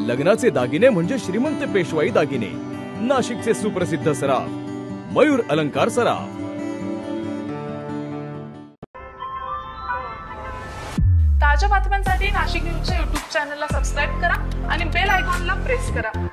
लग्नाचे दागिने म्हणजे श्रीमंत पेशवाई दागिने, नाशिकचे सुप्रसिद्ध सराफ मयूर अलंकार सराफ। ताज्या बातम्यांसाठी नाशिक न्यूजच्या YouTube चॅनलला सबस्क्राइब करा आणि बेल आयकॉनला प्रेस करा।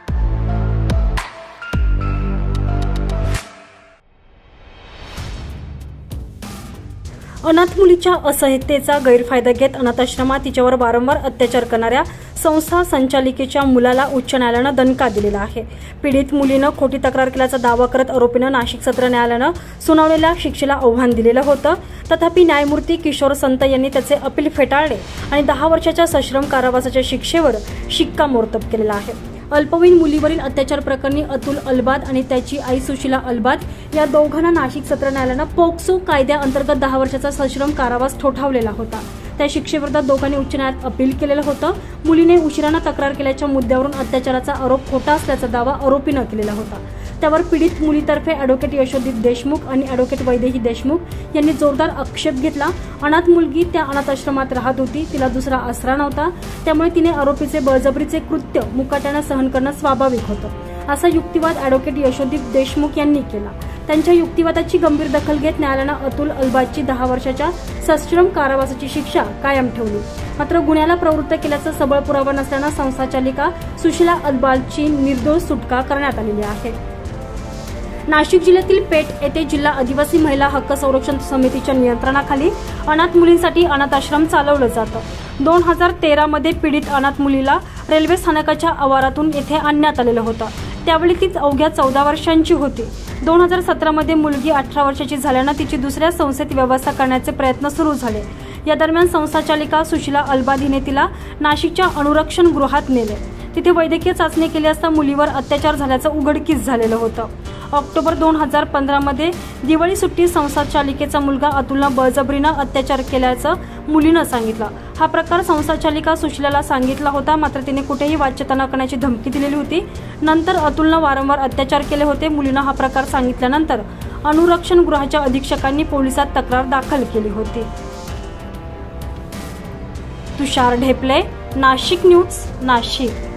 अनाथ मुलीच्या असहाय्यतेचा गैरफायदा घेत अनाथाश्रमात तिच्यावर वारंवार अत्याचार करणाऱ्या संस्था संचालिकेच्या मुलाला उच्च न्यायालयानं दणका दिलेला आहे। पीडित मुलीनं खोटी तक्रार केल्याचा दावा करत आरोपीनं नाशिक सत्र न्यायालयानं सुनावलेल्या शिक्षेला आव्हान दिलेलं होतं। तथापि न्यायमूर्ती किशोर संत यांनी त्याचे अपील फेटाळले आणि 10 वर्षाच्या सश्रम कारावासाच्या शिक्षेवर शिक्कामोर्तब केलेला आहे। अल्पवयीन मुलीवरील अत्याचार प्रकरणी अतुल अलबाद आणि त्याची आई सुशीला अलबाद या दोघांना नाशिक सत्र न्यायालयानं पोक्सो कायद्याअंतर्गत 10 वर्षाचा सश्रम कारावास ठोठावलेला होता। त्या शिक्षेविरोधात दोघांनी उच्च न्यायालयात अपील केलेलं होतं। मुलीने उशिराने तक्रार केल्याच्या मुद्द्यावरून अत्याचाराचा आरोप खोटा असल्याचा दावा आरोपीनं केलेला होता। त्यावर पीडित मुलीतर्फे ॲडव्होकेट यशोदीप देशमुख आणि ॲडव्होकेट वैदेही देशमुख यांनी जोरदार आक्षेप घेतला। अनाथ मुलगी त्या अनाथ आश्रमात राहत होती, तिला दुसरा आसरा नव्हता, त्यामुळे तिने आरोपीचे बळजबरीचे कृत्य मुकाट्याने सहन करणं स्वाभाविक होतं, असा युक्तिवाद ॲडव्होकेट यशोदीप देशमुख यांनी केला। त्यांच्या युक्तिवादाची गंभीर दखल घेत न्यायालयानं अतुल अलबादची 10 वर्षाच्या सश्रम कारावासाची शिक्षा कायम ठेवली। मात्र गुन्ह्याला प्रवृत्त केल्याचा सबळ पुरावा नसल्यानं संस्थाचालिका सुशीला अलबादची निर्दोष सुटका करण्यात आलेली आहे। नाशिक जिल्ह्यातील पेठ येथे जिल्हा आदिवासी महिला हक्क संरक्षण समितीच्या नियंत्रणाखाली अनाथ मुलींसाठी अनाथाश्रम चालवलं जातं। 2013 मध्ये पीडित अनाथ मुलीला रेल्वे स्थानकाच्या आवारातून येथे आणण्यात आलेलं होतं। त्यावेळी ती अवघ्या 14 वर्षांची होती। 2017 मध्ये मुलगी 18 वर्षाची झाल्यानं तिची दुसऱ्या संस्थेत व्यवस्था करण्याचे प्रयत्न सुरू झाले। या दरम्यान संस्थाचालिका सुशीला अलबाद हिने तिला नाशिकच्या अनुरक्षण गृहात नेले। तिथे वैद्यकीय चाचणी केली असता मुलीवर अत्याचार झाल्याचं उघडकीस झालेलं होतं। ऑक्टोबर 2015 मध्ये दिवाळी सुट्टी संस्थाचालिकेचा मुलगा अतुलनं बळजबरीनं अत्याचार केल्याचं मुलीनं सांगितलं। हा प्रकार संस्थाचालिका सुशीलाला सांगितला होता, मात्र तिने कुठेही वाच्यता न करण्याची धमकी दिलेली होती। नंतर अतुलनं वारंवार अत्याचार केले होते। मुलीनं हा प्रकार सांगितल्यानंतर अनुरक्षण गृहाच्या अधीक्षकांनी पोलिसात तक्रार दाखल केली होती। तुषार ढेपले, नाशिक न्यूज, नाशिक।